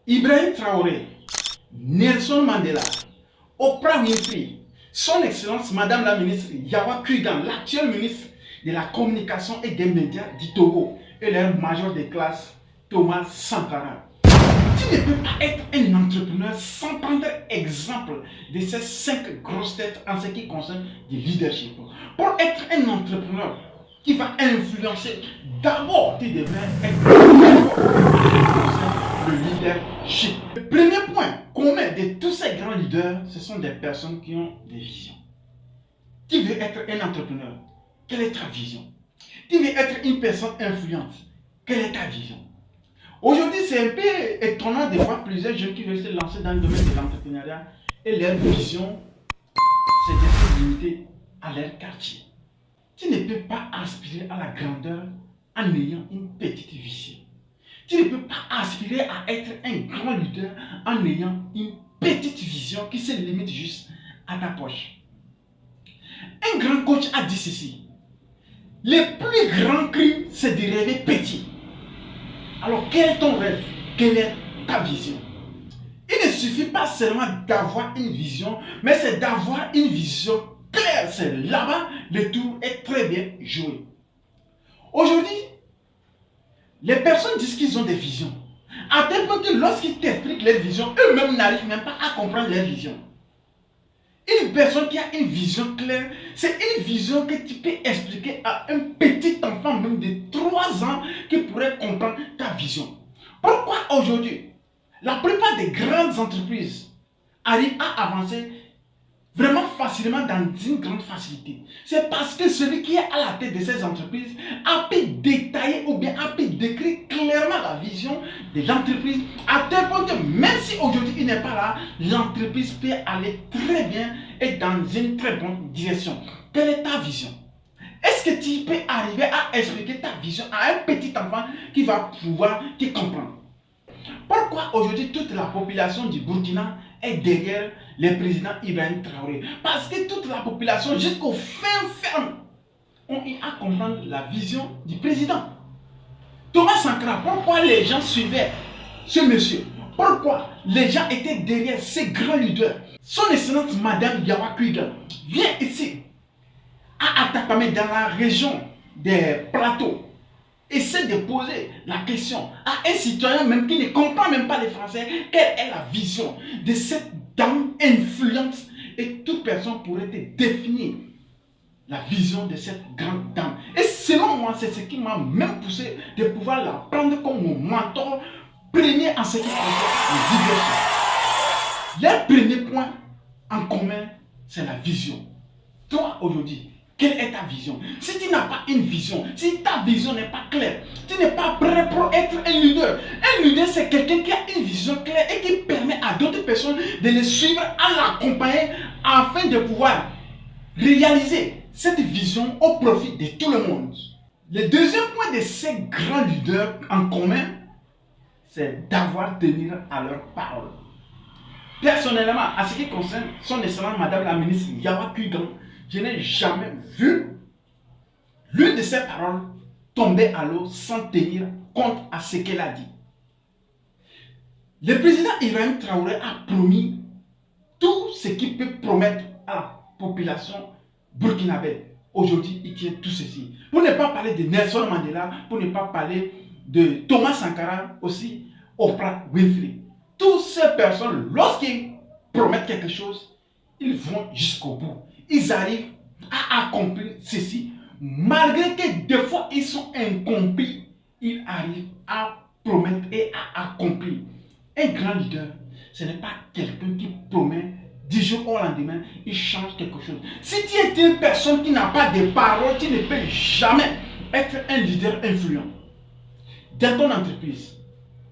Ibrahim Traoré, Nelson Mandela, Oprah Winfrey, son Excellence Madame la ministre Yawa Kuigan, l'actuel ministre de la Communication et des médias du Togo, et leur major de classe Thomas Sankara. Tu ne peux pas être un entrepreneur sans prendre exemple de ces 5 grosses têtes en ce qui concerne le leadership. Pour être un entrepreneur qui va influencer, d'abord tu devrais être le leadership. Le premier point commun de tous ces grands leaders, ce sont des personnes qui ont des visions. Tu veux être un entrepreneur, quelle est ta vision? Tu veux être une personne influente, quelle est ta vision? Aujourd'hui, c'est un peu étonnant de voir plusieurs jeunes qui veulent se lancer dans le domaine de l'entrepreneuriat et leur vision, c'est de se limiter à leur quartier. Tu ne peux pas aspirer à la grandeur en ayant une petite vision. Tu ne peux pas aspirer à être un grand leader en ayant une petite vision qui se limite juste à ta poche. Un grand coach a dit ceci: le plus grand crime, c'est de rêver petit. Alors, quel est ton rêve? Quelle est ta vision? Il ne suffit pas seulement d'avoir une vision, mais c'est d'avoir une vision claire. C'est là-bas, le tour est très bien joué. Aujourd'hui, les personnes disent qu'ils ont des visions. À tel point que lorsqu'ils t'expliquent leur vision, eux-mêmes n'arrivent même pas à comprendre leur vision. Une personne qui a une vision claire, c'est une vision que tu peux expliquer à un petit enfant même de 3 ans qui pourrait comprendre ta vision. Pourquoi aujourd'hui, la plupart des grandes entreprises arrivent à avancer vraiment facilement dans une grande facilité? C'est parce que celui qui est à la tête de ces entreprises a pu détailler ou bien a pu décrire clairement la vision de l'entreprise, à tel point que même si aujourd'hui il n'est pas là, l'entreprise peut aller très bien et dans une très bonne direction. Quelle est ta vision? Est-ce que tu peux arriver à expliquer ta vision à un petit enfant qui va pouvoir te comprendre? Pourquoi aujourd'hui toute la population du Burkina est derrière le président Ibrahim Traoré? Parce que toute la population, jusqu'au fin ferme, ont eu à comprendre la vision du président. Thomas Sankara, pourquoi les gens suivaient ce monsieur? Pourquoi les gens étaient derrière ces grands leaders? Son Excellence Madame Yawa Kuigan vient ici, à Atapamé, dans la région des plateaux, essaie de poser la question à un citoyen même qui ne comprend même pas le français, quelle est la vision de cette dame influente, et toute personne pourrait te définir la vision de cette grande dame. Et selon moi, c'est ce qui m'a même poussé de pouvoir la prendre comme mon mentor premier en ce qui concerne le leadership. Le premier point en commun, c'est la vision. Toi, aujourd'hui, quelle est ta vision? Si tu n'as pas une vision, si ta vision n'est pas claire, tu n'es pas prêt pour être un leader. Un leader, c'est quelqu'un qui a une vision claire et qui permet à d'autres personnes de le suivre, à l'accompagner afin de pouvoir réaliser cette vision au profit de tout le monde. Le deuxième point de ces grands leaders en commun, c'est d'avoir tenir à leur parole. Personnellement, à ce qui concerne son Excellence Madame la ministre Yawa Kuigan, je n'ai jamais vu l'une de ses paroles tomber à l'eau sans tenir compte à ce qu'elle a dit. Le président Ibrahim Traoré a promis tout ce qu'il peut promettre à la population burkinabé. Aujourd'hui, il tient tout ceci. Pour ne pas parler de Nelson Mandela, pour ne pas parler de Thomas Sankara, aussi Oprah Winfrey. Toutes ces personnes, lorsqu'ils promettent quelque chose, ils vont jusqu'au bout. Ils arrivent à accomplir ceci. Malgré que des fois ils sont incompris, ils arrivent à promettre et à accomplir. Un grand leader, ce n'est pas quelqu'un qui promet 10 jours au lendemain, il change quelque chose. Si tu es une personne qui n'a pas de parole, tu ne peux jamais être un leader influent. Dans ton entreprise,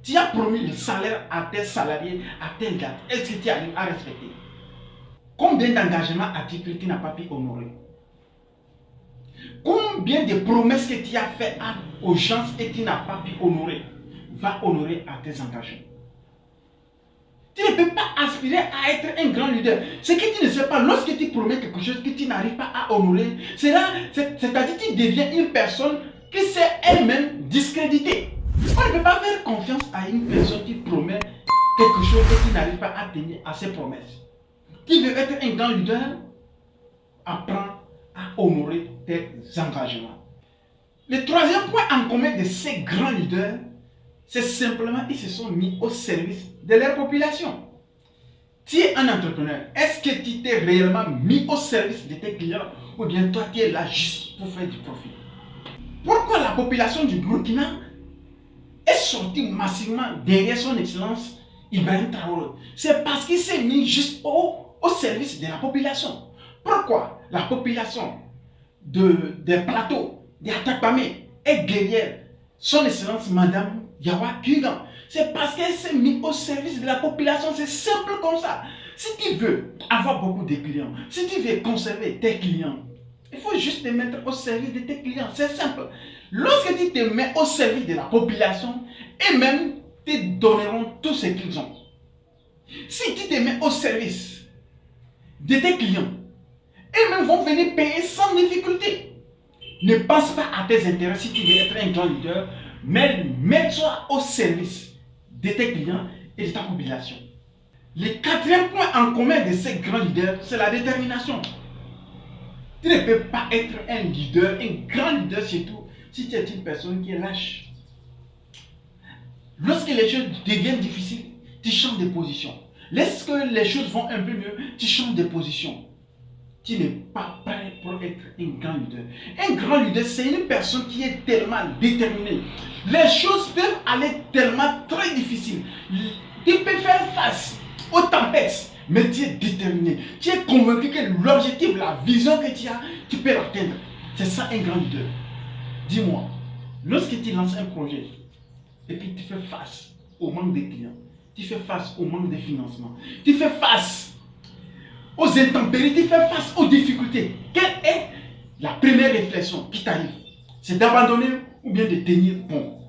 tu as promis le salaire à tes salariés, à telle date. Est-ce que tu arrives à respecter? Combien d'engagements as-tu pris que tu n'as pas pu honorer? Combien de promesses que tu as faites aux gens et que tu n'as pas pu honorer? Va honorer à tes engagements. Tu ne peux pas aspirer à être un grand leader. Ce que tu ne sais pas, lorsque tu promets quelque chose que tu n'arrives pas à honorer, c'est-à-dire que tu deviens une personne qui s'est elle-même discréditée. On ne peut pas faire confiance à une personne qui promet quelque chose et qui n'arrive pas à tenir à ses promesses. Qui veut être un grand leader, apprend à honorer tes engagements. Le troisième point en commun de ces grands leaders, c'est simplement qu'ils se sont mis au service de leur population. Tu es un entrepreneur, est-ce que tu t'es réellement mis au service de tes clients ou bien toi tu es là juste pour faire du profit? Pourquoi la population du Burkina est sortie massivement derrière son excellence Ibrahim Traoré? C'est parce qu'il s'est mis juste au service de la population. Pourquoi la population des plateaux, des Atakpamé est derrière son excellence Madame Yawa Kuigan? C'est parce qu'elle s'est mise au service de la population. C'est simple comme ça. Si tu veux avoir beaucoup de clients, si tu veux conserver tes clients, il faut juste te mettre au service de tes clients. C'est simple. Lorsque tu te mets au service de la population, eux-mêmes te donneront tout ce qu'ils ont. Si tu te mets au service de tes clients, eux-mêmes vont venir payer sans difficulté. Ne pense pas à tes intérêts si tu veux être un grand leader, mais mets-toi au service de tes clients et de ta population. Le quatrième point en commun de ces grands leaders, c'est la détermination. Tu ne peux pas être un leader, un grand leader surtout, si tu es une personne qui est lâche. Lorsque les choses deviennent difficiles, tu changes de position. Lorsque les choses vont un peu mieux, tu changes de position. Tu n'es pas prêt pour être un grand leader. Un grand leader, c'est une personne qui est tellement déterminée. Les choses peuvent aller tellement très difficiles. Tu peux faire face aux tempêtes, mais tu es déterminé. Tu es convaincu que l'objectif, la vision que tu as, tu peux l'atteindre. C'est ça un grand leader. Dis-moi, lorsque tu lances un projet et puis tu fais face au manque de clients, tu fais face au manque de financement, tu fais face aux intempéries, tu fais face aux difficultés. Quelle est la première réflexion qui t'arrive? C'est d'abandonner ou bien de tenir bon.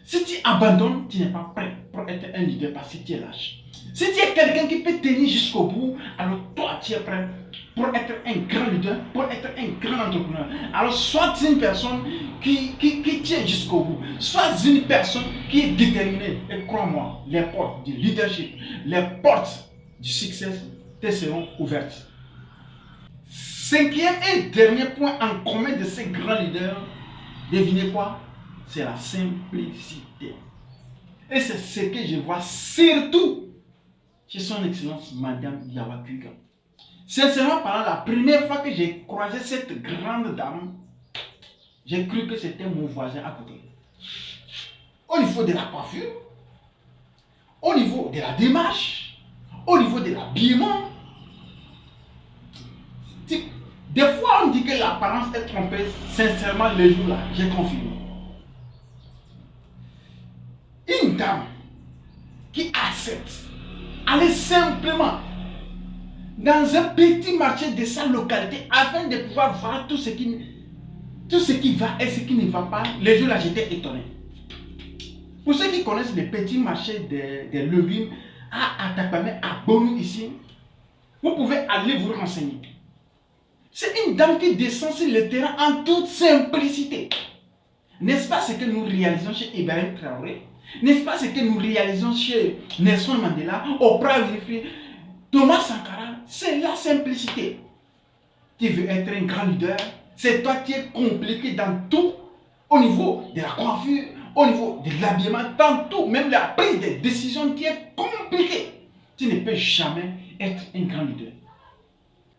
Si tu abandonnes, tu n'es pas prêt pour être un leader parce que tu es lâche. Si tu es quelqu'un qui peut tenir jusqu'au bout, alors toi tu es prêt pour être un grand leader, pour être un grand entrepreneur. Alors sois une personne qui tient jusqu'au bout. Sois une personne qui est déterminée. Et crois-moi, les portes du leadership, les portes du succès te seront ouvertes. Cinquième et dernier point en commun de ces grands leaders, devinez quoi? C'est la simplicité. Et c'est ce que je vois surtout chez son excellence Madame Yawa Kuigan. Sincèrement parlant, la première fois que j'ai croisé cette grande dame, j'ai cru que c'était mon voisin à côté. Au niveau de la coiffure, au niveau de la démarche, au niveau de l'habillement. Des fois, on dit que l'apparence est trompeuse. Sincèrement, le jour-là, j'ai confirmé. Une dame qui accepte aller simplement dans un petit marché de sa localité afin de pouvoir voir tout ce qui va et ce qui ne va pas. Le jour-là, j'étais étonné. Pour ceux qui connaissent les petits marchés des légumes à Atakpamé, à Bonou ici, vous pouvez aller vous renseigner. C'est une dame qui descend sur le terrain en toute simplicité. N'est-ce pas ce que nous réalisons chez Ibrahim Traoré? N'est-ce pas ce que nous réalisons chez Nelson Mandela, Oprah Winfrey, Thomas Sankara? C'est la simplicité. Tu veux être un grand leader? C'est toi qui es compliqué dans tout, au niveau de la coiffure, au niveau de l'habillement, dans tout, même la prise de décision qui est compliquée. Tu ne peux jamais être un grand leader.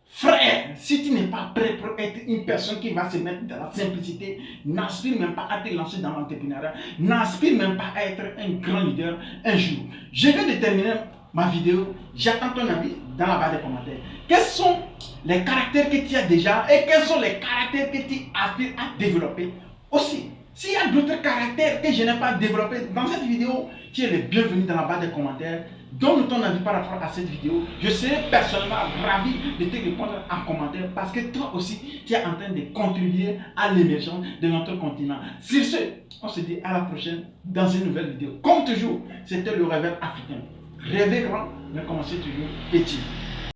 Frère, si tu n'es pas prêt pour être une personne qui va se mettre dans la simplicité, n'aspire même pas à te lancer dans l'entrepreneuriat, n'aspire même pas à être un grand leader un jour. Je viens de terminer ma vidéo, j'attends ton avis dans la barre des commentaires. Quels sont les caractères que tu as déjà et quels sont les caractères que tu aspires à développer aussi? S'il y a d'autres caractères que je n'ai pas développés dans cette vidéo, tu es le bienvenu dans la barre des commentaires. Donne ton avis par rapport à cette vidéo. Je serai personnellement ravi de te répondre en commentaire parce que toi aussi, tu es en train de contribuer à l'émergence de notre continent. Sur ce, on se dit à la prochaine dans une nouvelle vidéo. Comme toujours, c'était le Réveil africain. Rêver grand, mais commencer toujours petit.